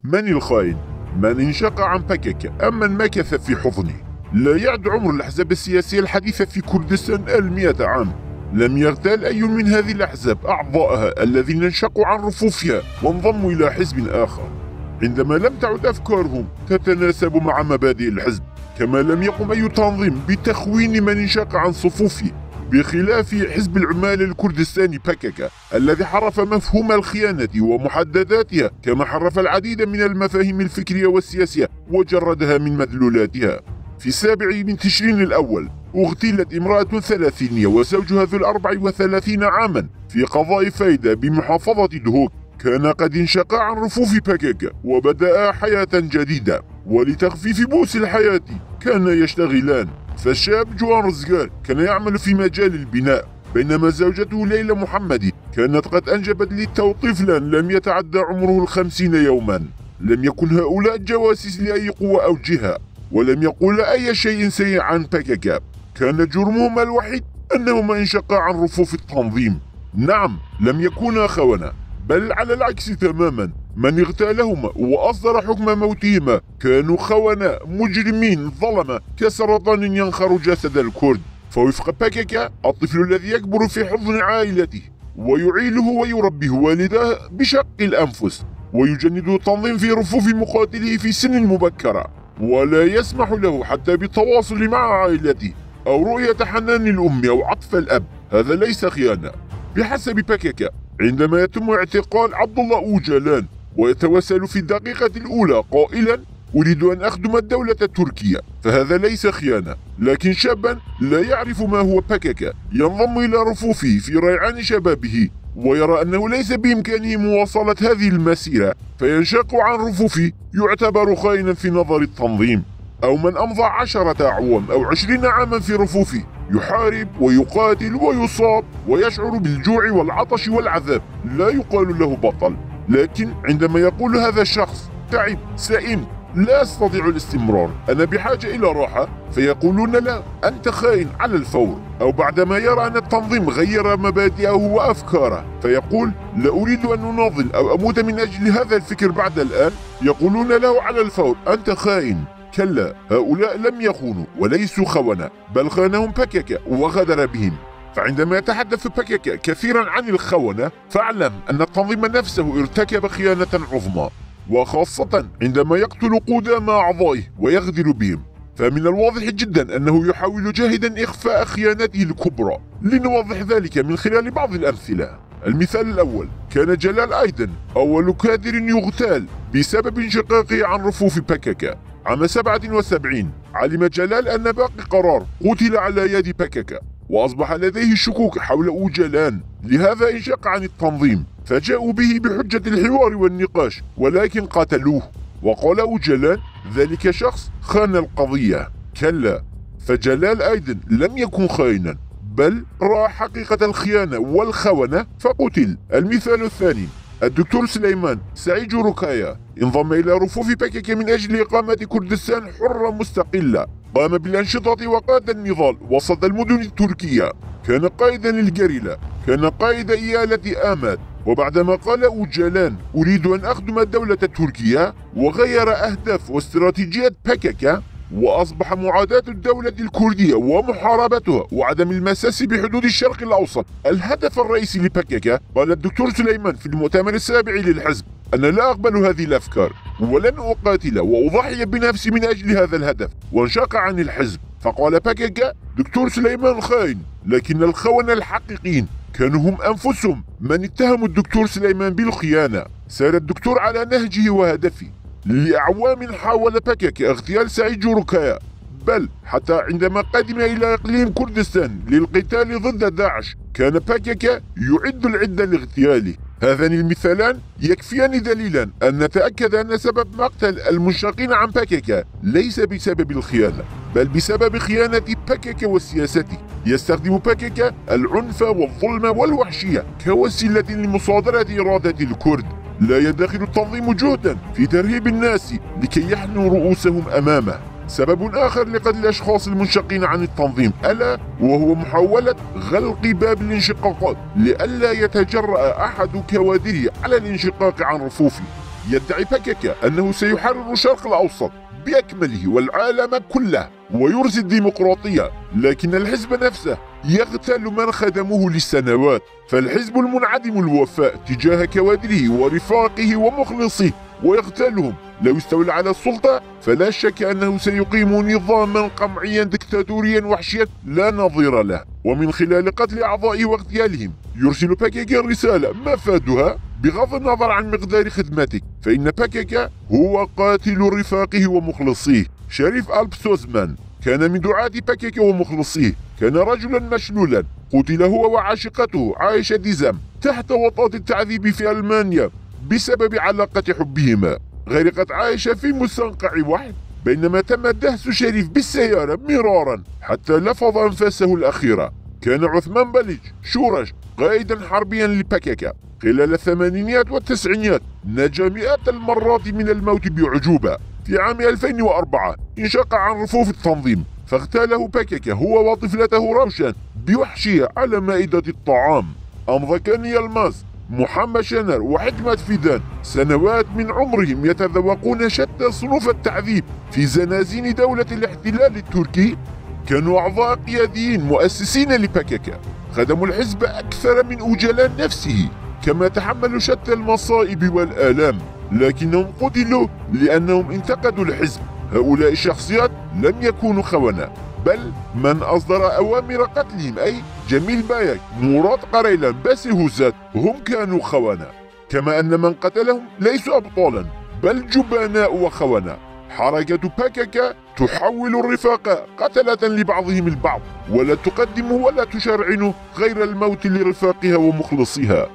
من الخائن؟ من انشق عن بكك أم من مكث في حضنه؟ لا يعد عمر الأحزاب السياسية الحديثة في كردستان 100 عام. لم يغتال أي من هذه الأحزاب أعضائها الذين انشقوا عن رفوفها وانضموا إلى حزب آخر، عندما لم تعد أفكارهم تتناسب مع مبادئ الحزب، كما لم يقم أي تنظيم بتخوين من انشق عن صفوفه، بخلاف حزب العمال الكردستاني بكك الذي حرف مفهوم الخيانة ومحدداتها، كما حرف العديد من المفاهيم الفكرية والسياسية وجردها من مدلولاتها. في 7 من تشرين الأول اغتيلت امرأة ثلاثينية وزوجها ذو 34 عاما في قضاء فايدة بمحافظة دهوك. كان قد انشقا عن رفوف بكك وبدأ حياة جديدة، ولتخفيف بؤس الحياة كان يشتغلان. فالشاب جوان رزقال كان يعمل في مجال البناء، بينما زوجته ليلى محمدي كانت قد أنجبت للتو طفلا لم يتعدى عمره 50 يوما. لم يكن هؤلاء جواسيس لأي قوة أو جهة، ولم يقول أي شيء سيء عن بكك. كان جرمهما الوحيد أنهما انشقا عن رفوف التنظيم. نعم، لم يكونا خونة، بل على العكس تماما. من اغتالهما وأصدر حكم موتهما كانوا خونة، مجرمين، ظلمة، كسرطان ينخر جسد الكرد. فوفق بكك، الطفل الذي يكبر في حضن عائلته ويعيله ويربيه والداه بشق الأنفس، ويجند التنظيم في رفوف مقاتله في سن مبكرة، ولا يسمح له حتى بالتواصل مع عائلته أو رؤية حنان الأم أو عطف الأب. هذا ليس خيانة بحسب بكك. عندما يتم اعتقال عبد الله أوجلان ويتوسل في الدقيقة الأولى قائلا أريد أن أخدم الدولة التركية، فهذا ليس خيانة، لكن شابا لا يعرف ما هو بكك ينضم إلى رفوفه في ريعان شبابه ويرى أنه ليس بإمكانه مواصلة هذه المسيرة فينشق عن رفوفه، يعتبر خائنا في نظر التنظيم. أو من أمضى 10 أعوام أو 20 عاما في رفوفه يحارب ويقاتل ويصاب ويشعر بالجوع والعطش والعذاب، لا يقال له بطل. لكن عندما يقول هذا الشخص تعب، سئمت، لا أستطيع الاستمرار، أنا بحاجة إلى راحة، فيقولون له أنت خائن على الفور. أو بعدما يرى أن التنظيم غير مبادئه وأفكاره فيقول لا أريد أن أناضل أو أموت من أجل هذا الفكر بعد الآن، يقولون له على الفور أنت خائن. كلا، هؤلاء لم يخونوا وليسوا خونة، بل خانهم بكك وغدر بهم. فعندما يتحدث بكك كثيرا عن الخونة فاعلم أن التنظيم نفسه ارتكب خيانة عظمى، وخاصة عندما يقتل قدام أعضائه ويغدر بهم. فمن الواضح جدا أنه يحاول جاهدا إخفاء خيانته الكبرى. لنوضح ذلك من خلال بعض الأمثلة. المثال الأول، كان جلال أيدن أول كادر يغتال بسبب انشقاقه عن رفوف بكك. عام 77 علم جلال أن باقي قرار قتل على يد بكك، وأصبح لديه شكوك حول أوجلان، لهذا انشق عن التنظيم، فجاءوا به بحجة الحوار والنقاش ولكن قتلوه. وقال أوجلان ذلك شخص خان القضية. كلا، فجلال أيدن لم يكن خائنا، بل رأى حقيقة الخيانة والخونة فقتل. المثال الثاني، الدكتور سليمان سعيد ركايا انضم إلى رفوف بكك من أجل إقامة كردستان حرة مستقلة. قام بالأنشطة وقاد النضال وسط المدن التركية، كان قائدا للجريلا، كان قائد إيالة آماد. وبعدما قال أوجلان أريد أن أخدم الدولة التركية وغير أهداف واستراتيجية بكك، وأصبح معاداة الدولة الكردية ومحاربتها وعدم المساس بحدود الشرق الأوسط الهدف الرئيسي لبكك. قال الدكتور سليمان في المؤتمر السابع للحزب أنا لا أقبل هذه الأفكار ولن أقاتل وأضحي بنفسي من أجل هذا الهدف، وانشق عن الحزب. فقال بكك دكتور سليمان خائن، لكن الخونة الحقيقيين كانوا هم أنفسهم من اتهموا الدكتور سليمان بالخيانة. سار الدكتور على نهجه وهدفه. لأعوام حاول بكك اغتيال سعيد ركايا، بل حتى عندما قدم إلى إقليم كردستان للقتال ضد داعش كان بكك يعد العدة لاغتياله. هذان المثالان يكفيان دليلا أن نتأكد أن سبب مقتل المنشقين عن بكك ليس بسبب الخيانة، بل بسبب خيانة بكك وسياسته. يستخدم بكك العنف والظلم والوحشية كوسيلة لمصادرة إرادة الكرد. لا يدخل التنظيم جهدا في ترهيب الناس لكي يحنوا رؤوسهم أمامه. سبب آخر لقتل الأشخاص المنشقين عن التنظيم ألا وهو محاولة غلق باب الانشقاقات لئلا يتجرأ أحد كوادره على الانشقاق عن رفوفه. يدعي باكاكا أنه سيحرر الشرق الأوسط بأكمله والعالم كله ويرسي الديمقراطية، لكن الحزب نفسه يغتال من خدموه لسنوات. فالحزب المنعدم الوفاء تجاه كوادره ورفاقه ومخلصيه ويغتالهم. لو استولى على السلطة فلا شك أنه سيقيم نظاما قمعيا دكتاتوريا وحشيا لا نظير له، ومن خلال قتل أعضائه واغتيالهم يرسل باكاكا رسالة مفادها بغض النظر عن مقدار خدمتك، فإن باكاكا هو قاتل رفاقه ومخلصيه. شريف ألب سوزمان كان من دعاة باكاكا ومخلصيه، كان رجلا مشلولا، قتل هو وعاشقته عايشة ديزام تحت وطأة التعذيب في ألمانيا بسبب علاقة حبهما. غرقت عائشة في مستنقع وحل بينما تم دهس شريف بالسيارة مرارا حتى لفظ أنفاسه الأخيرة. كان عثمان بليج شورش قائدا حربيا لباكاكا خلال الثمانينيات والتسعينيات، نجا مئات المرات من الموت بعجوبة. في عام 2004 انشق عن رفوف التنظيم فاغتاله باكاكا هو وطفلته روشان بوحشية على مائدة الطعام. أمضى كان يلماس، محمد شنر وحكمة فيدان سنوات من عمرهم يتذوقون شتى صنوف التعذيب في زنازين دولة الاحتلال التركي. كانوا أعضاء قياديين مؤسسين لباكاكا، خدموا الحزب أكثر من أوجلان نفسه، كما تحملوا شتى المصائب والآلام، لكنهم قتلوا لأنهم انتقدوا الحزب. هؤلاء الشخصيات لم يكونوا خونة، بل من أصدر أوامر قتلهم أي جميل بايك، مراد قريلان، باسي هوزات هم كانوا خونة. كما أن من قتلهم ليسوا أبطالا بل جبناء وخونة. حركة باكاكا تحول الرفاق قتلة لبعضهم البعض، ولا تقدم ولا تشرعن غير الموت لرفاقها ومخلصيها.